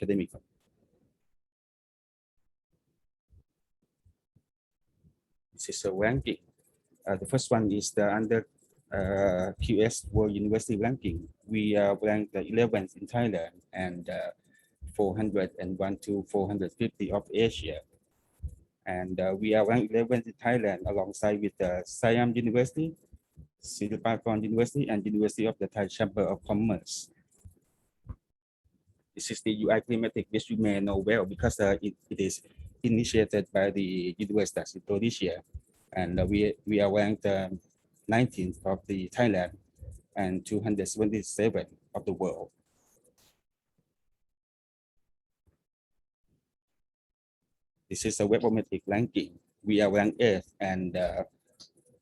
academic. This is a ranking. The first one is the under QS World University ranking. We are ranked 11th in Thailand and 401 to 450 of Asia. And we are ranked 11th in Thailand alongside with Siam University, Silpakorn University, and University of the Thai Chamber of Commerce. This is the UI climatic, which you may know well because it is initiated by the Universitas Indonesia. And we are ranked 19th of the Thailand and 277 of the world. This is a webometric ranking. We are ranked 8th and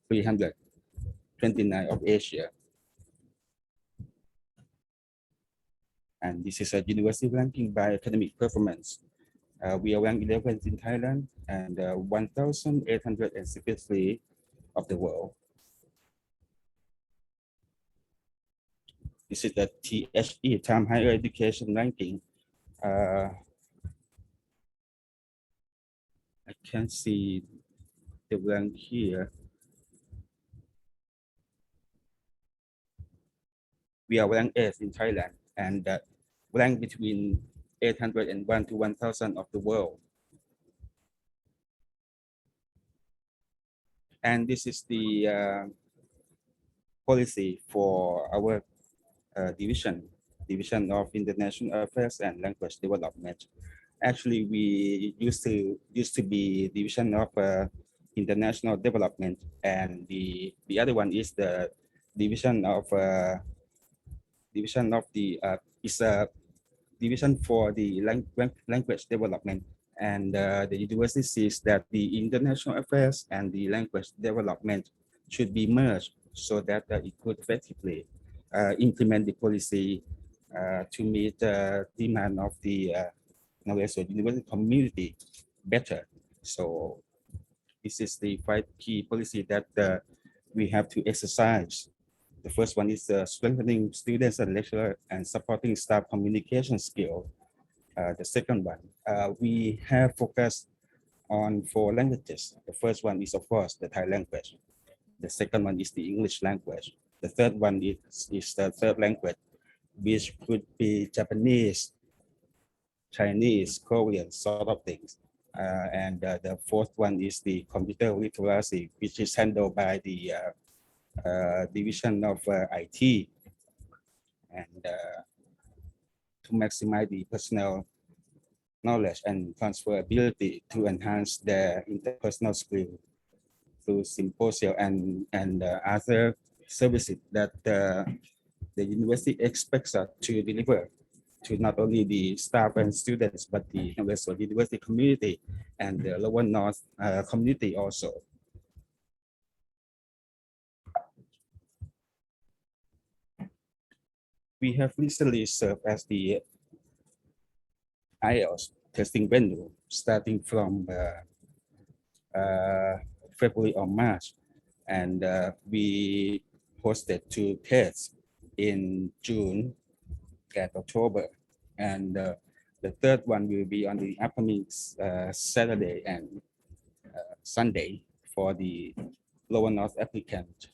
329 of Asia. And this is a university ranking by academic performance. We are ranked 11th in Thailand and 1,863 of the world. This is the THE, Time Higher Education ranking. I can see the rank here. We are ranked 8th in Thailand and ranked between 801 to 1,000 of the world. And this is the policy for our division of International Affairs and Language Development. Actually, we used to be Division of International Development, and the other one is the Division of the is a division for the language development. And the university sees that the international affairs and the language development should be merged so that it could effectively implement the policy to meet the demand of the Naresuan University community better. So this is the 5 key policy that we have to exercise. The first one is strengthening students and lecturers and supporting staff communication skill. The second one, we have focused on 4 languages. The first one is, of course, the Thai language. The second one is the English language. The third one is the third language, which could be Japanese, Chinese, Korean, sort of things. And the fourth one is the computer literacy, which is handled by the division of IT. And to maximize the personal knowledge and transferability to enhance their interpersonal skill through symposium and other services that the university expects us to deliver to not only the staff and students, but the university community and the lower north community also. We have recently served as the IELTS testing venue starting from February or March, and we hosted 2 tests in June and October, and the third one will be on the upcoming Saturday and Sunday for the lower north applicant.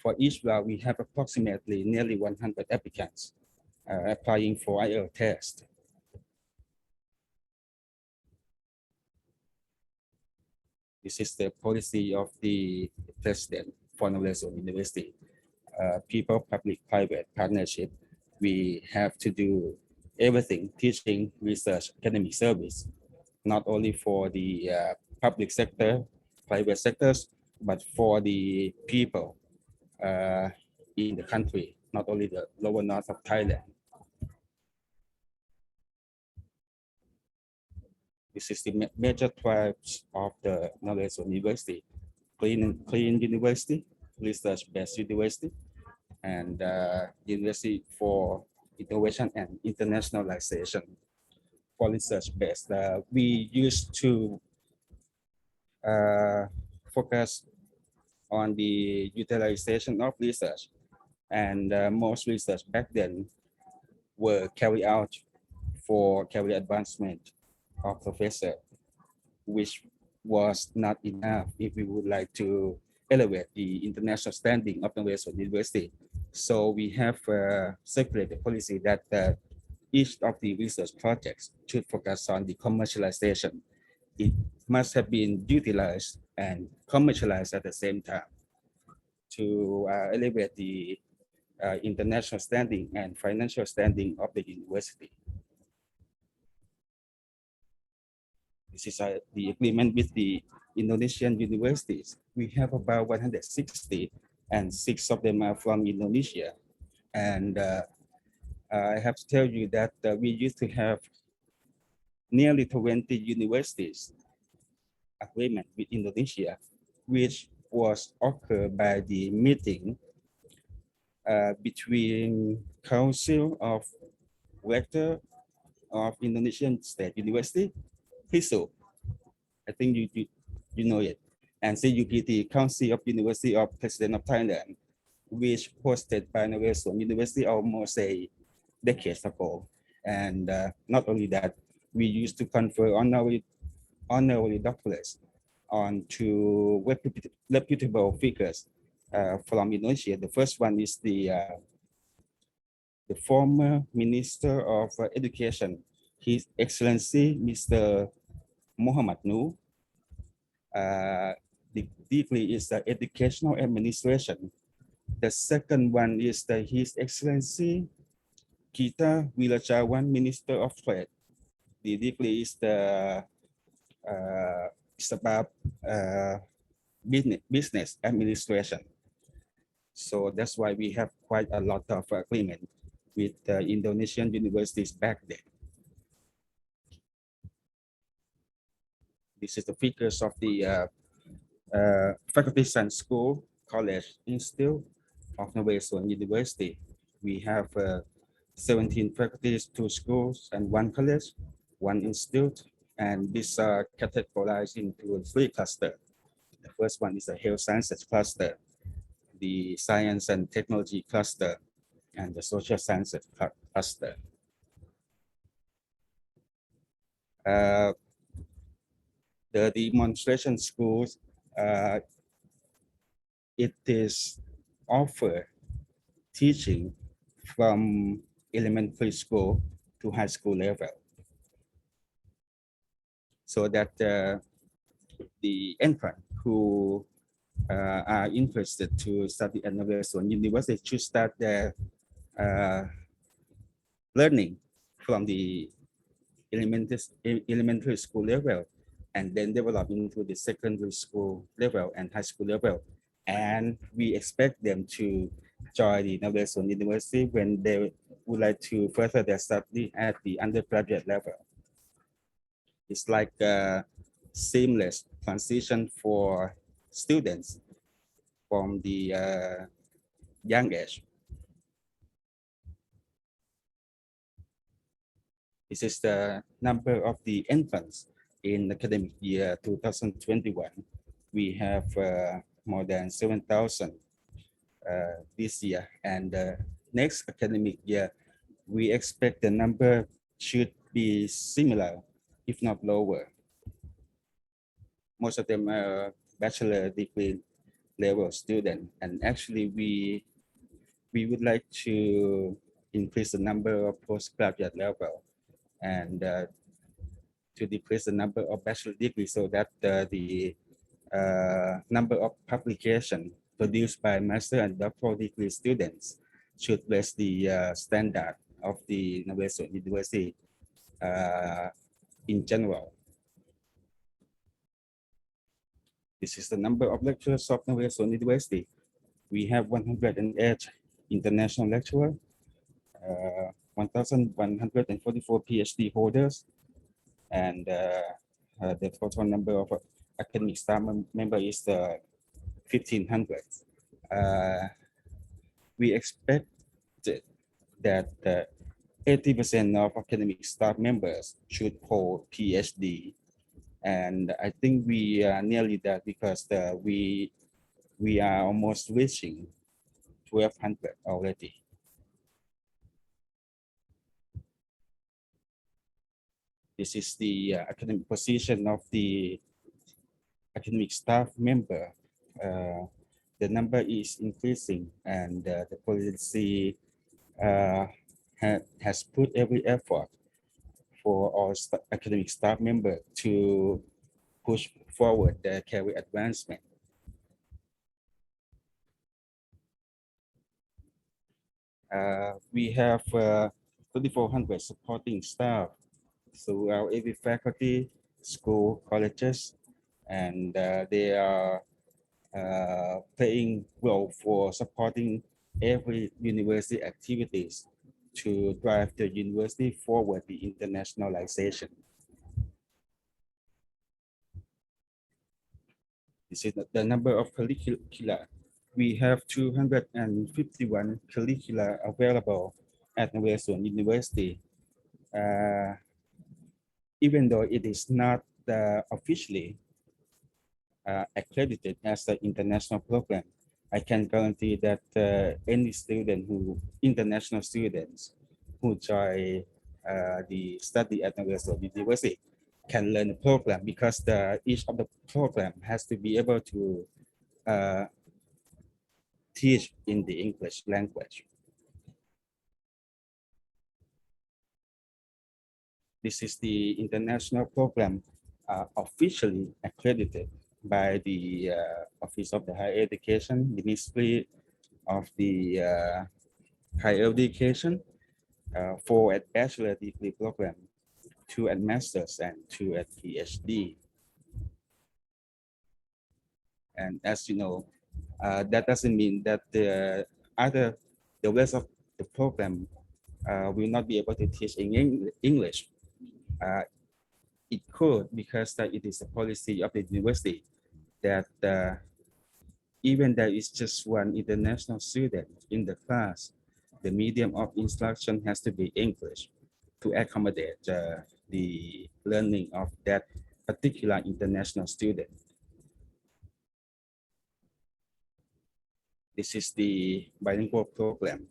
For each round, we have approximately nearly 100 applicants applying for IELTS test. This is the policy of the president for Naresuan University. People-public-private partnership. We have to do everything, teaching, research, academic service, not only for the public sector, private sectors, but for the people in the country, not only the lower north of Thailand. This is the major tribes of the Naresuan University: clean university, research-based university, and university for innovation and internationalization. For research-based, we used to focus on the utilization of research, and most research back then were carried out for career advancement of professor, which was not enough if we would like to elevate the international standing of Naresuan University. So we have circulated policy that each of the research projects should focus on the commercialization. It must have been utilized and commercialized at the same time to elevate the international standing and financial standing of the university. This is the agreement with the Indonesian universities. We have about 160, and 6 of them are from Indonesia. And I have to tell you that we used to have nearly 20 universities agreement with Indonesia, which was occurred by the meeting between Council of Rector of Indonesian State University, HISO. I think you know it. And CUPT, Council of University of President of Thailand, which hosted by Naresuan University almost a decade ago. And not only that, we used to confer honorary doctorates on two reputable figures from Indonesia. The first one is the former Minister of Education, His Excellency Mr. Muhammad Noor. The degree is the Educational Administration. The second one is His Excellency Kita Wilajawan, Minister of Trade. The degree is it's about business administration. So that's why we have quite a lot of agreement with Indonesian universities back then. This is the figures of the faculties and school, college, institute of Naresuan University. We have 17 faculties, 2 schools, and 1 college, 1 institute, and these are categorized into 3 clusters. The first one is the health sciences cluster, the science and technology cluster, and the social sciences cluster. The demonstration schools, it is offer teaching from elementary school to high school level, so that the entrant who are interested to study at Naresuan University should start their learning from the elementary school level, and then develop into the secondary school level and high school level. And we expect them to join the Naresuan University when they would like to further their study at the undergraduate level. It's like a seamless transition for students from the young age. This is the number of the entrants in academic year 2021. We have more than 7,000 this year, and next academic year, we expect the number should be similar, if not lower. Most of them are bachelor degree level student, and actually we would like to increase the number of postgraduate level and to decrease the number of bachelor degrees, so that the number of publication produced by master and doctoral degree students should raise the standard of the Naresuan University in general. This is the number of lecturers of Naresuan University. We have 108 international lecturers, 1,144 PhD holders, and the total number of academic staff member is 1,500. We expect that 80% of academic staff members should hold PhD, and I think we are nearly there, because we are almost reaching 1,200 already. This is the academic position of the academic staff member. The number is increasing, and the policy has put every effort for our academic staff member to push forward the career advancement. We have 2,400 supporting staff throughout every faculty, school, colleges, and they are playing role for supporting every university activities to drive the university forward the internationalization. This is the number of curricula. We have 251 curricula available at Naresuan University. Even though it is not officially accredited as an international program, I can guarantee that any student international students who join the study at Naresuan University can learn the program, because each of the program has to be able to teach in the English language. This is the international program officially accredited by the Office of the Higher Education, Ministry of the Higher Education, for a bachelor degree program, 2 at master's, and 2 at PhD. And as you know, that doesn't mean that the rest of the program will not be able to teach in English. It could, because it is a policy of the university that even there is just one international student in the class, the medium of instruction has to be English to accommodate the learning of that particular international student. This is the bilingual program,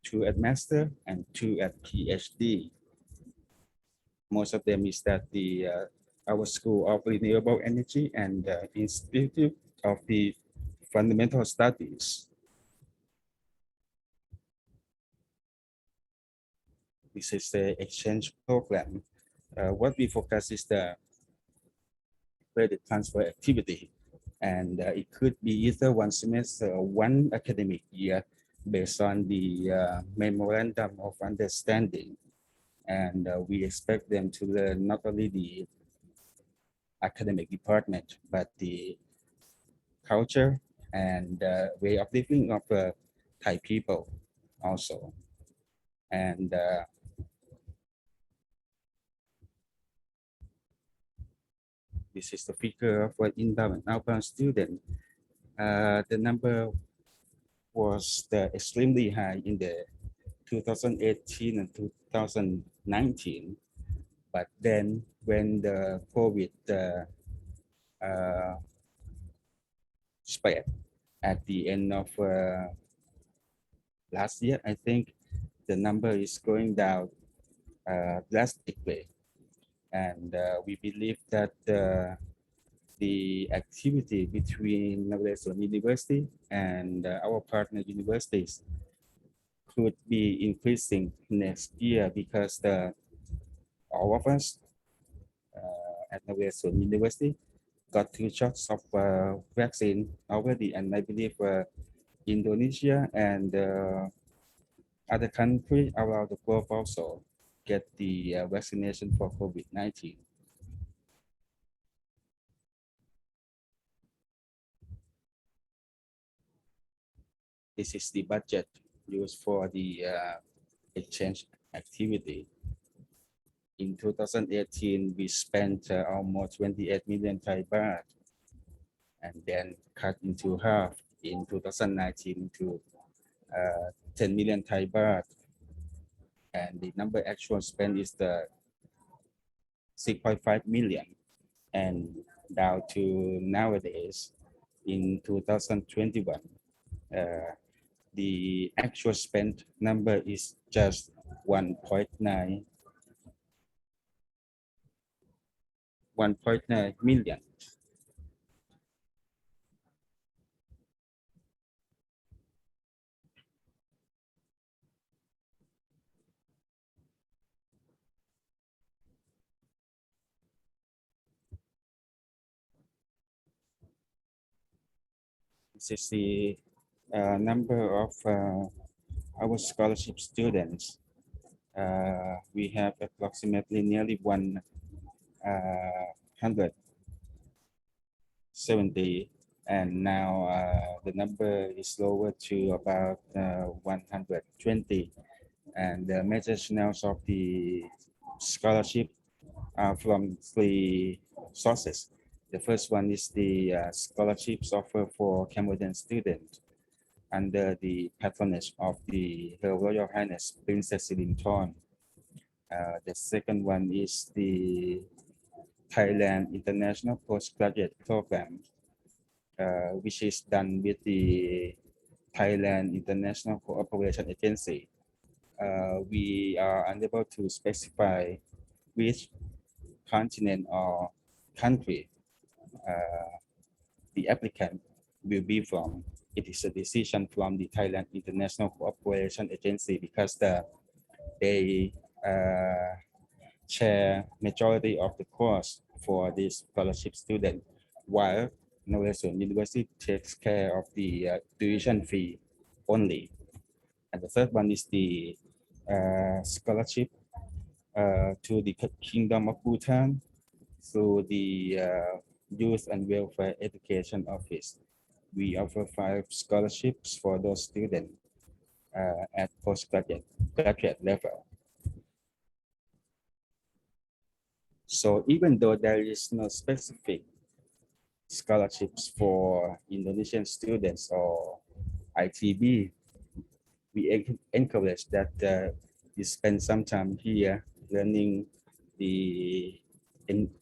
2 at master and 2 at PhD. Most of them is that our School of Renewable Energy and Institute of the Fundamental Studies. This is the exchange program. What we focus is the credit transfer activity, and it could be either one semester or one academic year based on the memorandum of understanding. And we expect them to learn not only the academic department, but the culture and way of living of Thai people also. And this is the figure of inbound and outbound student. The number was extremely high in the 2018 and 2019. But then when the COVID spread at the end of last year, I think the number is going down drastically. And we believe that the activity between Naresuan University and our partner universities could be increasing next year, because all of us at Naresuan University got 2 shots of vaccine already, and I believe Indonesia and other countries around the globe also get the vaccination for COVID-19. This is the budget used for the exchange activity. In 2018, we spent almost 28 million Thai baht, and then cut into half in 2019 to 10 million Thai baht. And the number actual spent is the 6.5 million. And down to nowadays, in 2021, the actual spent number is just 1.9 1.9 million. This is the number of our scholarship students. We have approximately nearly 170, and now the number is lower to about 120. And the major channels of the scholarship are from three sources. The first one is the scholarships offered for Cambodian students under the patronage of Her Royal Highness Princess Sirinthorn. The second one is the Thailand International Postgraduate Program, which is done with the Thailand International Cooperation Agency. We are unable to specify which continent or country the applicant will be from. It is a decision from the Thailand International Cooperation Agency because they share majority of the cost for this scholarship student, while Naresuan University takes care of the tuition fee only. And the third one is the scholarship to the Kingdom of Bhutan through the Youth and Welfare Education Office. We offer 5 scholarships for those students at postgraduate level. So even though there is no specific scholarships for Indonesian students or ITB, we encourage that you spend some time here learning the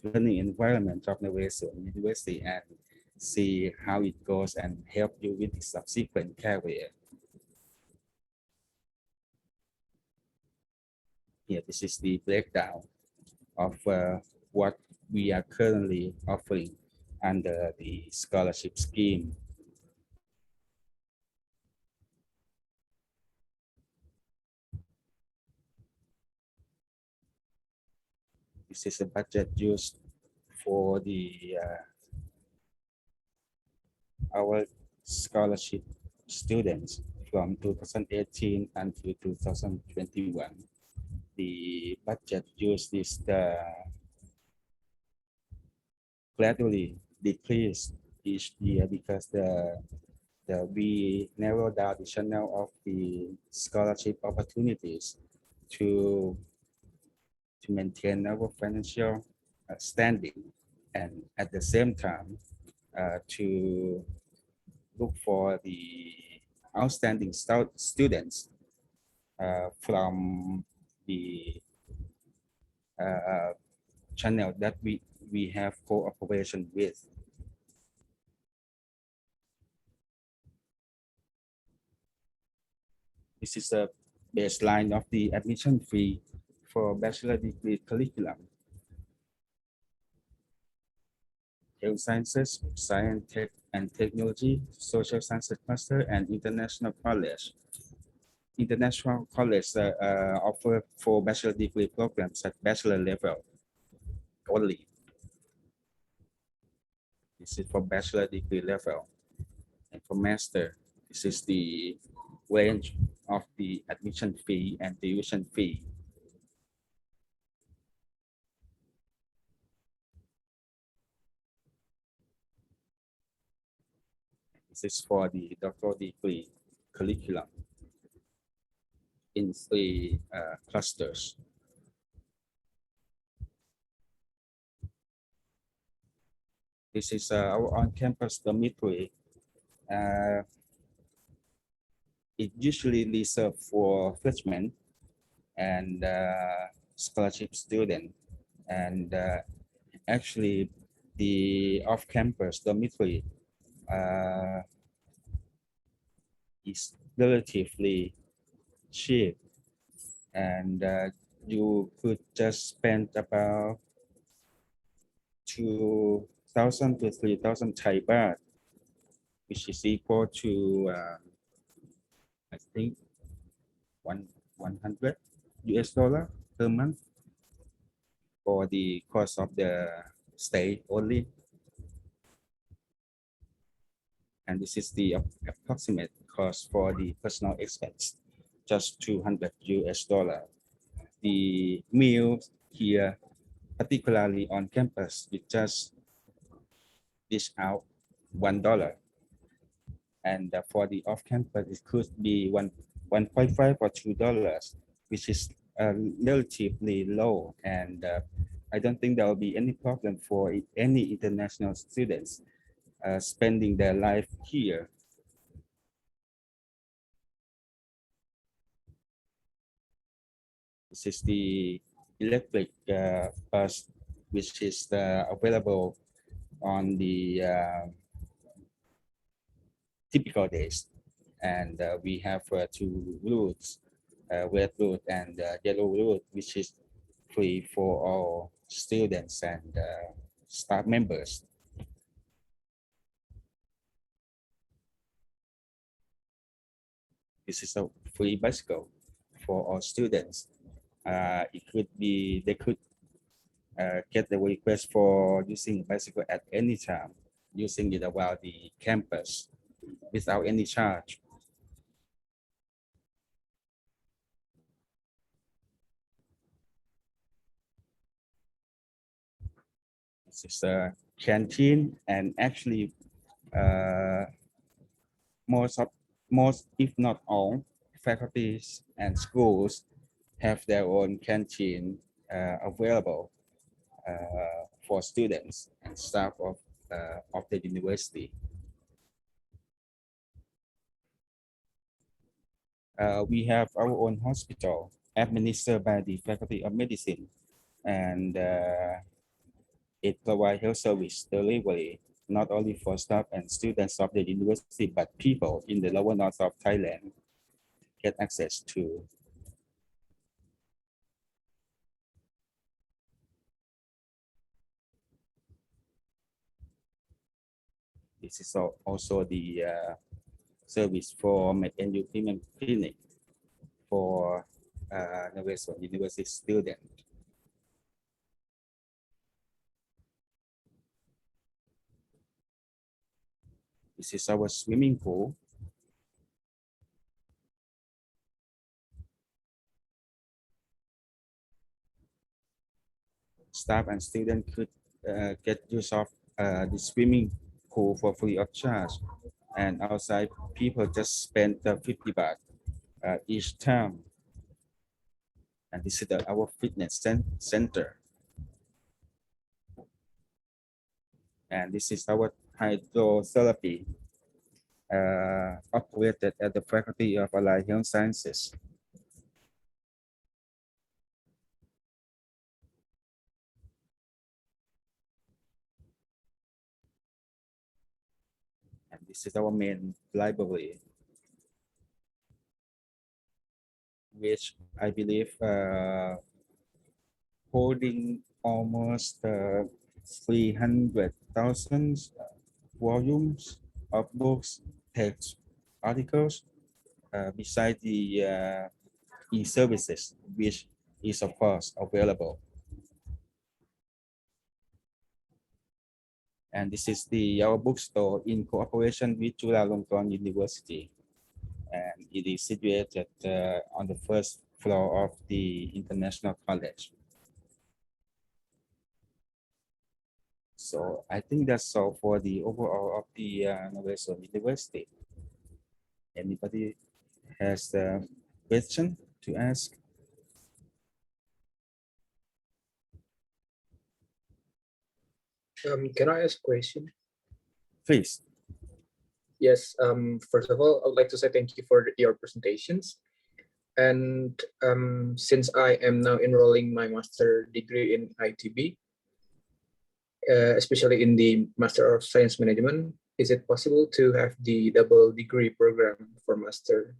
learning environment of Naresuan University and see how it goes and help you with the subsequent career. Here, this is the breakdown of what we are currently offering under the scholarship scheme. This is a budget used for the our scholarship students from 2018 until 2021. The budget used is gradually decreased each year because we narrow down the channel of the scholarship opportunities to maintain our financial standing, and at the same time to look for the outstanding students from the channel that we have cooperation with. This is a baseline of the admission fee for bachelor degree curriculum. Health Sciences, Science, Tech and Technology, Social Sciences Master, and International College. International College offer for bachelor degree programs at bachelor level only. This is for bachelor degree level. And for master, this is the range of the admission fee and tuition fee. This is for the doctoral degree curriculum in 3 clusters. This is our on-campus dormitory. It usually reserved for freshmen and scholarship students. And actually, the off-campus dormitory is relatively cheap, and you could just spend about 2,000 to 3,000 Thai baht, which is equal to I think one 100 US dollar per month for the cost of the stay only. And this is the approximate cost for the personal expense, just 200 US dollar. The meals here, particularly on campus, it just dish out $1. And for the off-campus, it could be 1.5 or $2, which is relatively low. And I don't think there will be any problem for any international students spending their life here. This is the electric bus, which is available on the typical days. And we have two routes, red route and yellow route, which is free for all students and staff members. This is a free bicycle for all students. It could be, they could get the request for using bicycle at any time, using it around the campus without any charge. This is a canteen, and actually most, if not all, faculties and schools have their own canteen available for students and staff of the university. We have our own hospital administered by the Faculty of Medicine, and it provides health service delivery not only for staff and students of the university, but people in the lower north of Thailand get access to. This is also the service for med-eng treatment clinic for Naresuan University students. This is our swimming pool. Staff and students could get use of the swimming pool for free of charge. And outside, people just spend 50 baht each time. And this is our fitness center. And this is our hydrotherapy operated at the Faculty of Allied Health Sciences. And this is our main library, which I believe holding almost 300,000 volumes of books, text, articles, beside the e-services, which is of course available. And this is our bookstore in cooperation with Chulalongkorn University. And it is situated on the first floor of the International College. So I think that's all for the overall of the Naresuan University. Anybody has a question to ask? Can I ask a question? Please. Yes. First of all, I would like to say thank you for your presentations. And since I am now enrolling my master degree in ITB, especially in the Master of Science Management, is it possible to have the double degree program for master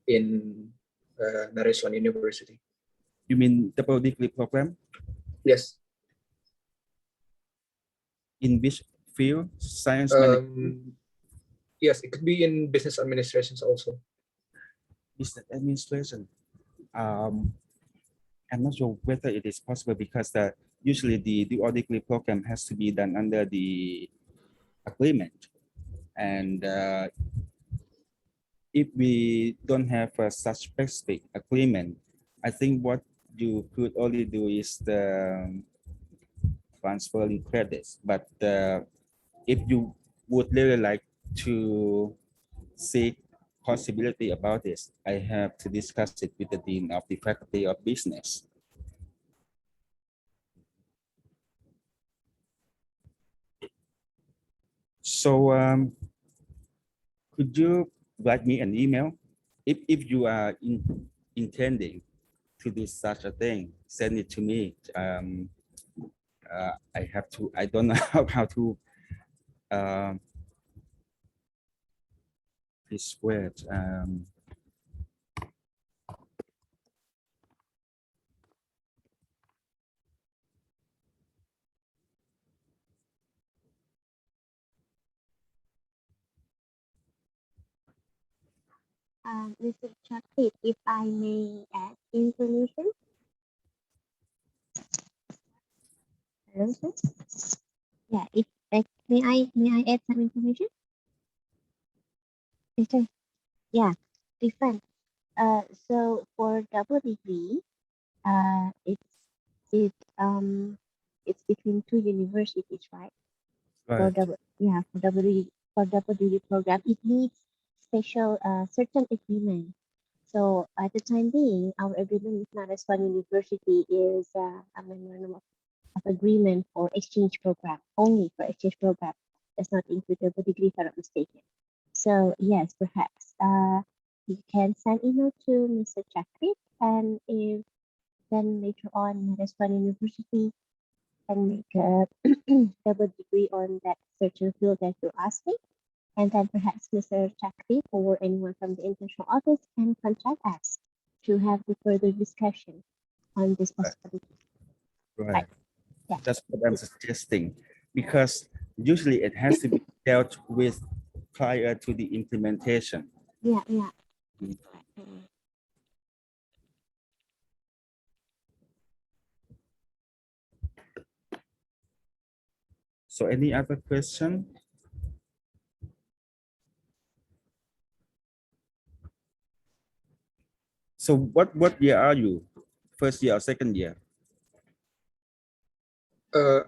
in Naresuan University? You mean double degree program? Yes. In which field? Science management, Yes, it could be in business administrations also. business administration. Um, I'm not sure whether it is possible because usually the dual degree program has to be done under the agreement. And if we don't have such specific agreement, I think what you could only do is the transferring credits. But if you would really like to seek possibility about this, I have to discuss it with the Dean of the Faculty of Business. So could you write me an email if you are intending to do such a thing? Send it to me. I don't know how to persuade. Mr. Chakrit, if I may add information. Hello, sir. Yeah, if may I add some information? Okay. Yeah, different. So for double degree, it it's between two universities, right? For Right. double degree program, it needs special certain agreement. So at the time being, our agreement with Naresuan University is a memorandum of agreement for exchange program, only for exchange program. Does not include double degree, if I'm not mistaken. So yes, perhaps you can send email to Mr. Chakrit, and if then later on Naresuan University can make a double degree on that certain field that you're asking. And then perhaps Mr. Chakri or anyone from the international office can contact us to have the further discussion on this possibility. Right. Yeah. That's what I'm suggesting, because usually it has to be dealt with prior to the implementation. Yeah. So any other question? So what year are you? First year or second year?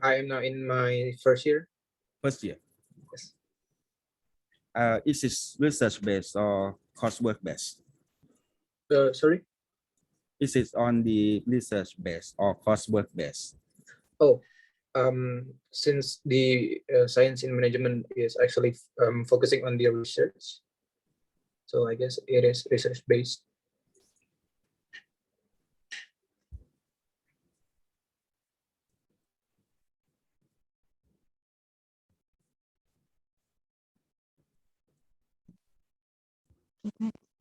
I am now in my first year. First year. Yes. Is it research based or coursework based? Sorry. Is it on the research based or coursework based? Oh, since the science in management is actually focusing on the research, so I guess it is research based.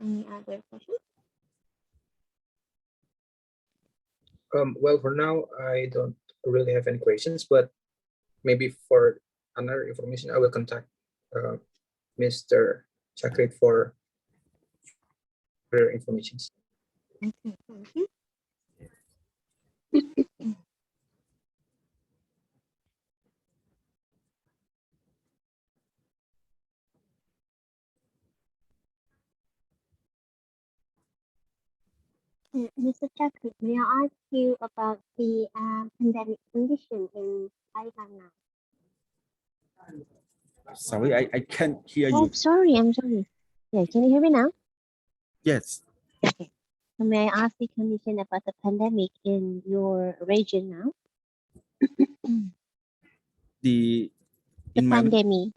Any other questions? Well, for now, I don't really have any questions, but maybe for another information, I will contact Mr. Chakrit for further information. Okay, thank you. Mr. Chakri, may I ask you about the pandemic condition in Thailand now? Sorry, I can't hear Oh, you. I'm sorry. Yeah, can you hear me now? Yes. Okay. So may I ask the condition about the pandemic in your region now? The The in my pandemic.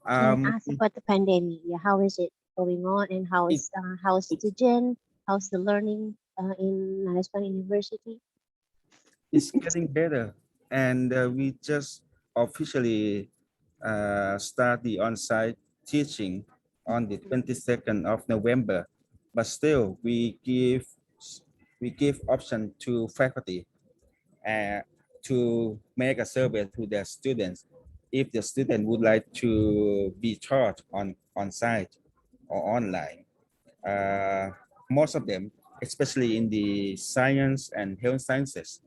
Can I um ask about the pandemic? Yeah, how is it going on, and it, how's student, how's the learning in Naresuan University? it's getting better, and we just officially start the on-site teaching on the 22nd of November, but still we give option to faculty to make a survey to their students if the student would like to be taught on site or online, uh, most of them, especially in the science and health sciences,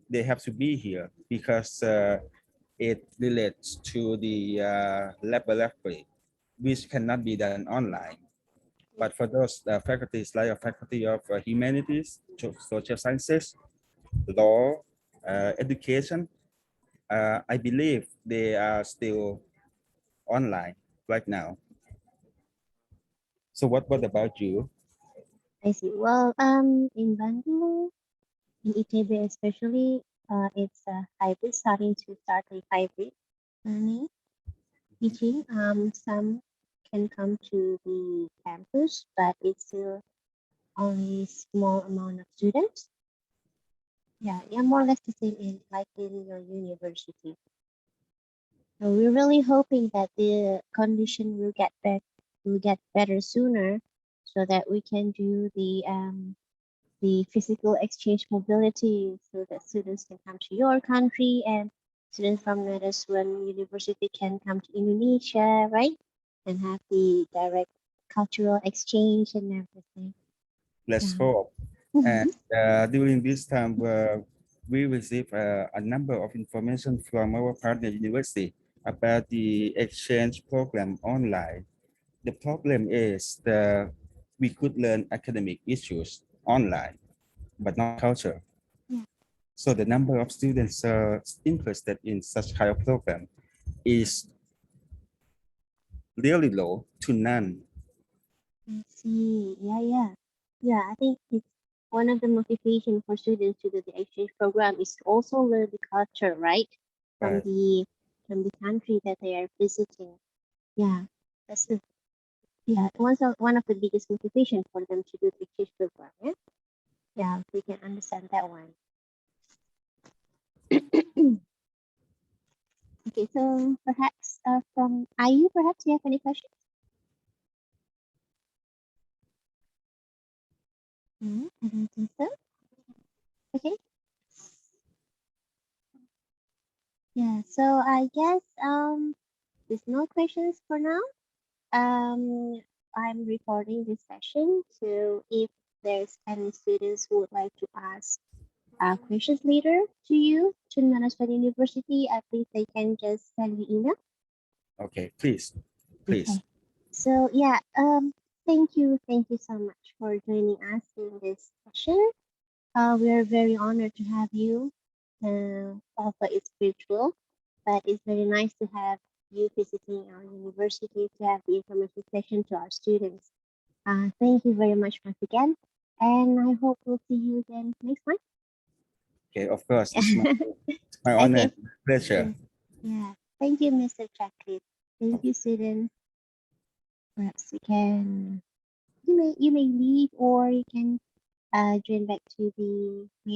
they have to be here because it relates to the laboratory, which cannot be done online. But for those faculties like a faculty of humanities, social sciences, law, education, I believe they are still online right now. So what about you? I see. Well, in Bangalore, in ITB especially, it's a hybrid, starting to start a hybrid learning teaching. Some can come to the campus, but it's still only small amount of students. Yeah, more or less the same in like in your university. So we're really hoping that the condition will get better sooner, so that we can do the physical exchange mobility, so that students can come to your country and students from Naresuan University can come to Indonesia, right? And have the direct cultural exchange and everything. Let's Yeah. hope. And Mhm. during this time, we receive a number of information from our partner university about the exchange program online. The problem is that we could learn academic issues online, but not culture. Yeah, So the number of students interested in such kind of program is really low to none. I see. Yeah. I think it's one of the motivation for students to do the exchange program is to also learn the culture, right? From Right. the country that they are visiting. Yeah, that's the one of the biggest motivation for them to do the exchange program. Yeah, we can understand that one. Okay, so perhaps from IU, perhaps you have any questions? I don't think so. Okay, yeah. So I guess there's no questions for now. I'm recording this session, so if there's any students who would like to ask questions later to you to Management University, I think they can just send me email. Okay, please, Okay. please. So thank you so much for joining us in this session. We are very honored to have you. Although it's virtual, but it's very nice to have you visiting our university to have the information session to our students. Thank you very much once again, and I hope we'll see you again next time. Okay, of course, it's my honor, Okay. and pleasure. Mm, yeah. Thank you, Mr. Chakrit. Thank you, students. Perhaps you may leave or you can join back to the